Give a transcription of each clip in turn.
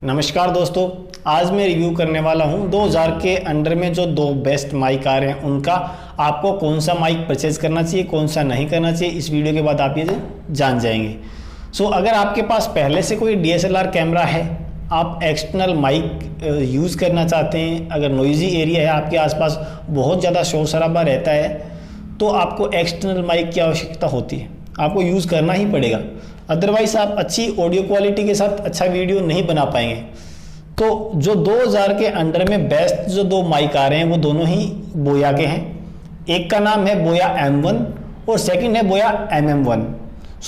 नमस्कार दोस्तों, आज मैं रिव्यू करने वाला हूं 2000 के अंडर में जो दो बेस्ट माइक आ रहे हैं उनका। आपको कौन सा माइक परचेज करना चाहिए, कौन सा नहीं करना चाहिए, इस वीडियो के बाद आप ये जान जाएंगे। अगर आपके पास पहले से कोई DSLR कैमरा है, आप एक्सटर्नल माइक यूज़ करना चाहते हैं, अगर नॉइजी एरिया है आपके आसपास, बहुत ज़्यादा शोर शराबा रहता है, तो आपको एक्सटर्नल माइक की आवश्यकता होती है, आपको यूज़ करना ही पड़ेगा। अदरवाइज़ आप अच्छी ऑडियो क्वालिटी के साथ अच्छा वीडियो नहीं बना पाएंगे। तो जो 2000 के अंडर में बेस्ट जो दो माइक आ रहे हैं वो दोनों ही बोया के हैं। एक का नाम है बोया M1 और सेकंड है बोया MM1।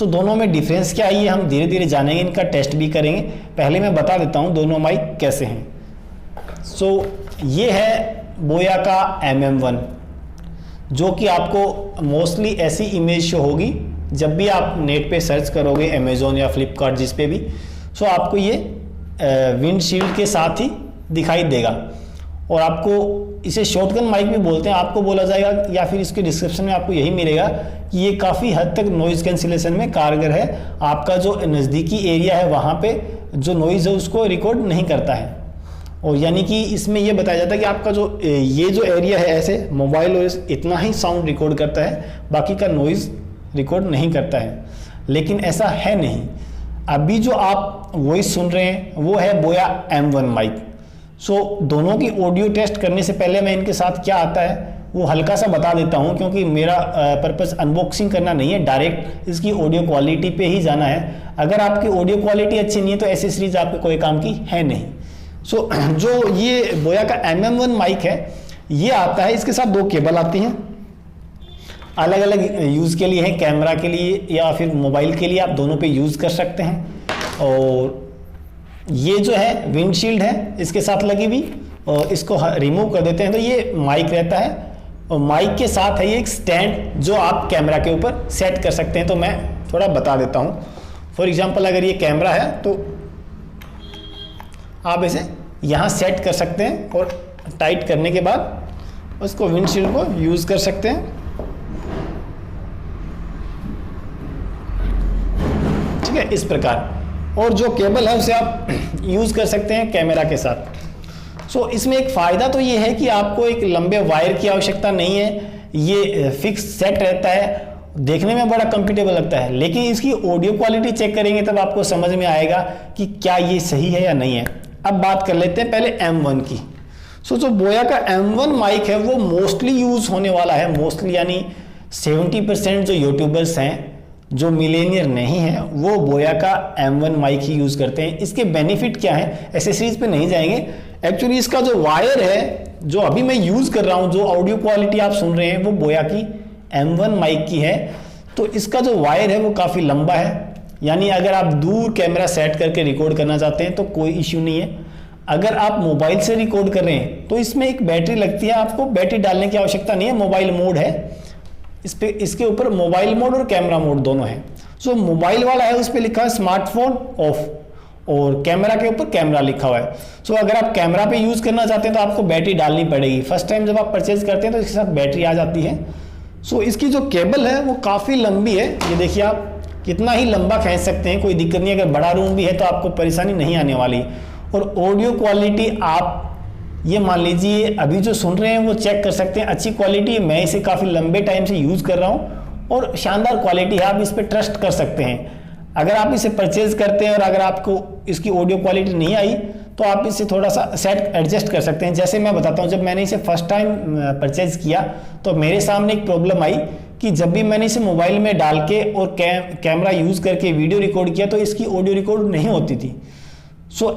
दोनों में डिफरेंस क्या है ये हम धीरे धीरे जानेंगे, इनका टेस्ट भी करेंगे। पहले मैं बता देता हूँ दोनों माइक कैसे हैं। ये है बोया का MM1, जो कि आपको मोस्टली ऐसी इमेज शो होगी जब भी आप नेट पे सर्च करोगे, अमेजोन या फ्लिपकार्ट जिस पे भी, आपको ये विंडशील्ड के साथ ही दिखाई देगा। और आपको इसे शॉटगन माइक भी बोलते हैं, आपको बोला जाएगा, या फिर इसके डिस्क्रिप्शन में आपको यही मिलेगा कि ये काफ़ी हद तक नॉइज़ कैंसिलेशन में कारगर है। आपका जो नज़दीकी एरिया है वहाँ पे जो नॉइज़ है उसको रिकॉर्ड नहीं करता है। और यानी कि इसमें ये बताया जाता है कि आपका जो ये जो एरिया है ऐसे मोबाइल और इतना ही साउंड रिकॉर्ड करता है, बाकी का नॉइज़ रिकॉर्ड नहीं करता है। लेकिन ऐसा है नहीं। अभी जो आप वॉइस सुन रहे हैं वो है बोया M1 माइक। दोनों की ऑडियो टेस्ट करने से पहले मैं इनके साथ क्या आता है वो हल्का सा बता देता हूं, क्योंकि मेरा पर्पस अनबॉक्सिंग करना नहीं है, डायरेक्ट इसकी ऑडियो क्वालिटी पे ही जाना है। अगर आपकी ऑडियो क्वालिटी अच्छी नहीं है तो एसेसरीज आपके कोई काम की है नहीं। जो ये बोया का MM1 माइक है ये आता है, इसके साथ दो केबल आती हैं, अलग अलग यूज़ के लिए है, कैमरा के लिए या फिर मोबाइल के लिए, आप दोनों पे यूज़ कर सकते हैं। और ये जो है विंडशील्ड है इसके साथ लगी हुई, और इसको रिमूव कर देते हैं तो ये माइक रहता है। और माइक के साथ है ये एक स्टैंड जो आप कैमरा के ऊपर सेट कर सकते हैं। तो मैं थोड़ा बता देता हूँ। फॉर एग्जांपल अगर ये कैमरा है तो आप इसे यहाँ सेट कर सकते हैं और टाइट करने के बाद उसको विंडशील्ड को यूज़ कर सकते हैं। ठीक है, इस प्रकार। और जो केबल है उसे आप यूज़ कर सकते हैं कैमरा के साथ। इसमें एक फ़ायदा तो ये है कि आपको एक लंबे वायर की आवश्यकता नहीं है, ये फिक्स सेट रहता है, देखने में बड़ा कंफर्टेबल लगता है। लेकिन इसकी ऑडियो क्वालिटी चेक करेंगे तब आपको समझ में आएगा कि क्या ये सही है या नहीं है। अब बात कर लेते हैं पहले M1 की। जो बोया का M1 माइक है वो मोस्टली यूज़ होने वाला है, मोस्टली यानी 70% जो यूट्यूबर्स हैं जो मिलेनियर नहीं है वो बोया का M1 माइक ही यूज़ करते हैं। इसके बेनिफिट क्या है, एसेसरीज पे नहीं जाएंगे। एक्चुअली इसका जो वायर है जो अभी मैं यूज़ कर रहा हूँ, जो ऑडियो क्वालिटी आप सुन रहे हैं वो बोया की M1 माइक की है। तो इसका जो वायर है वो काफ़ी लंबा है, यानी अगर आप दूर कैमरा सेट करके रिकॉर्ड करना चाहते हैं तो कोई इश्यू नहीं है। अगर आप मोबाइल से रिकॉर्ड कर रहे हैं तो इसमें एक बैटरी लगती है, आपको बैटरी डालने की आवश्यकता नहीं है। मोबाइल मोड है इस पे, इसके ऊपर मोबाइल मोड और कैमरा मोड दोनों है। मोबाइल वाला है उस पर लिखा है स्मार्टफोन ऑफ, और कैमरा के ऊपर कैमरा लिखा हुआ है। अगर आप कैमरा पे यूज़ करना चाहते हैं तो आपको बैटरी डालनी पड़ेगी। फर्स्ट टाइम जब आप परचेज करते हैं तो इसके साथ बैटरी आ जाती है। इसकी जो केबल है वो काफ़ी लंबी है, ये देखिए आप कितना ही लंबा खींच सकते हैं, कोई दिक्कत नहीं। अगर बड़ा रूम भी है तो आपको परेशानी नहीं आने वाली। और ऑडियो क्वालिटी आप ये मान लीजिए अभी जो सुन रहे हैं वो चेक कर सकते हैं, अच्छी क्वालिटी है। मैं इसे काफ़ी लंबे टाइम से यूज़ कर रहा हूँ और शानदार क्वालिटी है, आप इस पर ट्रस्ट कर सकते हैं। अगर आप इसे परचेज करते हैं और अगर आपको इसकी ऑडियो क्वालिटी नहीं आई तो आप इसे थोड़ा सा सेट एडजस्ट कर सकते हैं। जैसे मैं बताता हूँ, जब मैंने इसे फर्स्ट टाइम परचेज किया तो मेरे सामने एक प्रॉब्लम आई कि जब भी मैंने इसे मोबाइल में डाल के और कैमरा यूज़ करके वीडियो रिकॉर्ड किया तो इसकी ऑडियो रिकॉर्ड नहीं होती थी।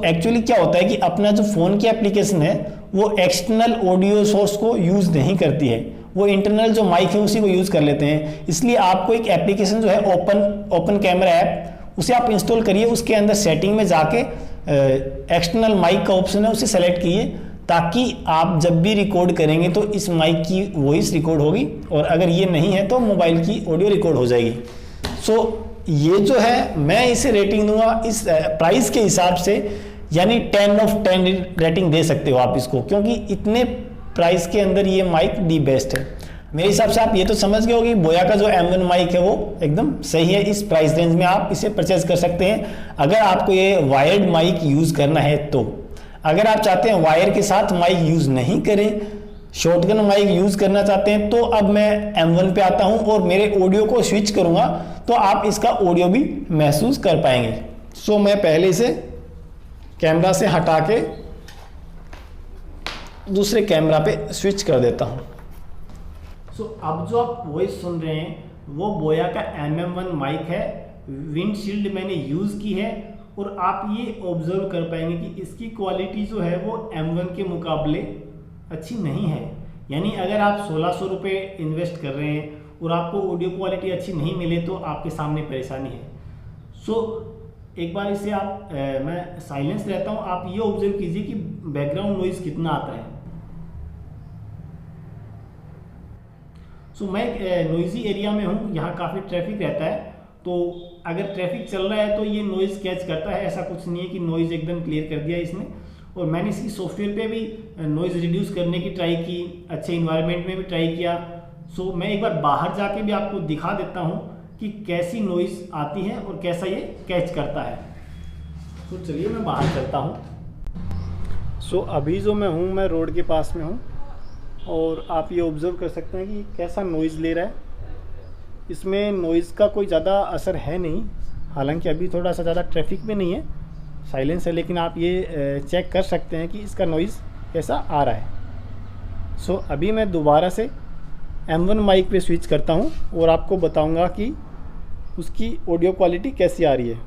एक्चुअली क्या होता है कि अपना जो फ़ोन की एप्लीकेशन है वो एक्सटर्नल ऑडियो सोर्स को यूज़ नहीं करती है, वो इंटरनल जो माइक है उसी को यूज़ कर लेते हैं। इसलिए आपको एक एप्लीकेशन जो है ओपन कैमरा ऐप, उसे आप इंस्टॉल करिए। उसके अंदर सेटिंग में जाके एक्सटर्नल माइक का ऑप्शन है उसे सेलेक्ट कीजिए, ताकि आप जब भी रिकॉर्ड करेंगे तो इस माइक की वॉइस रिकॉर्ड होगी, और अगर ये नहीं है तो मोबाइल की ऑडियो रिकॉर्ड हो जाएगी। ये जो है मैं इसे रेटिंग दूंगा इस प्राइस के हिसाब से, यानी 10/10 रेटिंग दे सकते हो आप इसको, क्योंकि इतने प्राइस के अंदर ये माइक दी बेस्ट है। मेरे हिसाब से आप ये तो समझ गए होगी बोया का जो M1 माइक है वो एकदम सही है। इस प्राइस रेंज में आप इसे परचेज कर सकते हैं अगर आपको ये वायर्ड माइक यूज करना है तो। अगर आप चाहते हैं वायर के साथ माइक यूज नहीं करें, शॉटगन माइक यूज करना चाहते हैं, तो अब मैं M1 पे आता हूं और मेरे ऑडियो को स्विच करूंगा तो आप इसका ऑडियो भी महसूस कर पाएंगे। सो मैं पहले इसे कैमरा से हटा के दूसरे कैमरा पे स्विच कर देता हूं। सो अब जो आप वॉइस सुन रहे हैं वो बोया का MM1 माइक है। विंडशील्ड मैंने यूज की है और आप ये ऑब्जर्व कर पाएंगे कि इसकी क्वालिटी जो है वो M1 के मुकाबले अच्छी नहीं है। यानी अगर आप 1600 रुपये इन्वेस्ट कर रहे हैं और आपको ऑडियो क्वालिटी अच्छी नहीं मिले तो आपके सामने परेशानी है। सो एक बार इसे आप मैं साइलेंस रहता हूँ, आप ये ऑब्जर्व कीजिए कि बैकग्राउंड नॉइज कितना आता है। सो मैं नॉइजी एरिया में हूँ, यहाँ काफ़ी ट्रैफिक रहता है, तो अगर ट्रैफिक चल रहा है तो ये नॉइज़ कैच करता है। ऐसा कुछ नहीं है कि नॉइज़ एकदम क्लियर कर दिया इसने। और मैंने इसकी सॉफ्टवेयर पे भी नॉइज़ रिड्यूस करने की ट्राई की, अच्छे इन्वायरमेंट में भी ट्राई किया। सो मैं एक बार बाहर जाके भी आपको दिखा देता हूँ कि कैसी नॉइज़ आती है और कैसा ये कैच करता है। तो चलिए मैं बाहर चलता हूँ। सो अभी जो मैं हूँ, मैं रोड के पास में हूँ और आप ये ऑब्ज़र्व कर सकते हैं कि कैसा नॉइज़ ले रहा है। इसमें नॉइज़ का कोई ज़्यादा असर है नहीं, हालांकि अभी थोड़ा सा ज़्यादा ट्रैफिक में नहीं है, साइलेंस है, लेकिन आप ये चेक कर सकते हैं कि इसका नॉइज़ कैसा आ रहा है। सो अभी मैं दोबारा से M1 माइक पे स्विच करता हूँ और आपको बताऊँगा कि उसकी ऑडियो क्वालिटी कैसी आ रही है।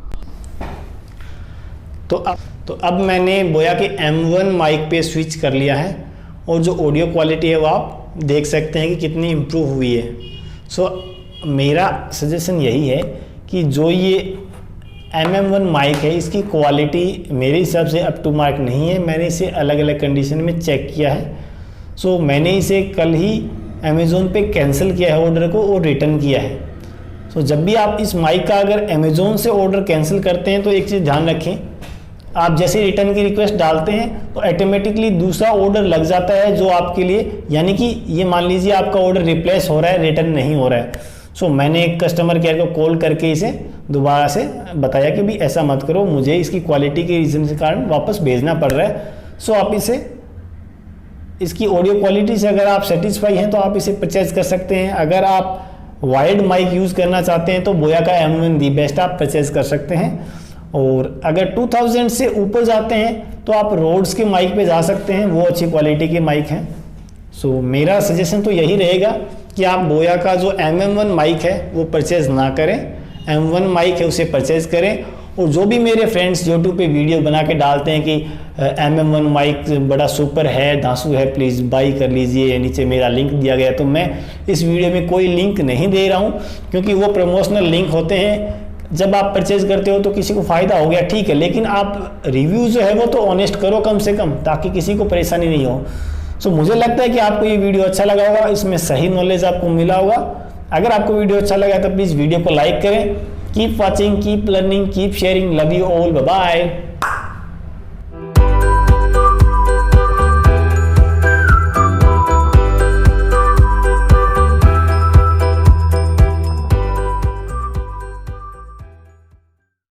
तो अब मैंने बोया के M1 माइक पे स्विच कर लिया है और जो ऑडियो क्वालिटी है वो आप देख सकते हैं कि कितनी इम्प्रूव हुई है। सो मेरा सजेशन यही है कि जो ये MM1 माइक है इसकी क्वालिटी मेरे हिसाब से अप टू मार्क नहीं है। मैंने इसे अलग अलग कंडीशन में चेक किया है। सो मैंने इसे कल ही अमेज़ोन पे कैंसिल किया है ऑर्डर को और रिटर्न किया है। सो जब भी आप इस माइक का अगर अमेज़ोन से ऑर्डर कैंसिल करते हैं तो एक चीज़ ध्यान रखें, आप जैसे रिटर्न की रिक्वेस्ट डालते हैं तो ऑटोमेटिकली दूसरा ऑर्डर लग जाता है जो आपके लिए, यानी कि ये मान लीजिए आपका ऑर्डर रिप्लेस हो रहा है, रिटर्न नहीं हो रहा है। सो मैंने एक कस्टमर केयर को कॉल करके इसे दोबारा से बताया कि भी ऐसा मत करो, मुझे इसकी क्वालिटी के रीज़न के कारण वापस भेजना पड़ रहा है। सो आप इसे इसकी ऑडियो क्वालिटी से अगर आप सेटिस्फाई हैं तो आप इसे परचेज कर सकते हैं। अगर आप वायर्ड माइक यूज़ करना चाहते हैं तो बोया का M1 दी बेस्ट आप परचेज कर सकते हैं। और अगर 2000 से ऊपर जाते हैं तो आप रोड्स के माइक पे जा सकते हैं, वो अच्छी क्वालिटी के माइक हैं। सो मेरा सजेशन तो यही रहेगा कि आप बोया का जो MM1 माइक है वो परचेज़ ना करें, M1 माइक है उसे परचेज़ करें। और जो भी मेरे फ्रेंड्स यूट्यूब पे वीडियो बना के डालते हैं कि MM1 माइक बड़ा सुपर है, धांसू है, प्लीज़ बाई कर लीजिए, नीचे मेरा लिंक दिया गया, तो मैं इस वीडियो में कोई लिंक नहीं दे रहा हूँ क्योंकि वो प्रमोशनल लिंक होते हैं। जब आप परचेज करते हो तो किसी को फ़ायदा हो गया ठीक है, लेकिन आप रिव्यू जो है वो तो ऑनेस्ट करो कम से कम, ताकि किसी को परेशानी नहीं हो। सो मुझे लगता है कि आपको ये वीडियो अच्छा लगा होगा, इसमें सही नॉलेज आपको मिला होगा। अगर आपको वीडियो अच्छा लगा तो प्लीज़ वीडियो को लाइक करें। Keep watching, keep learning, keep sharing, love you all, bye bye.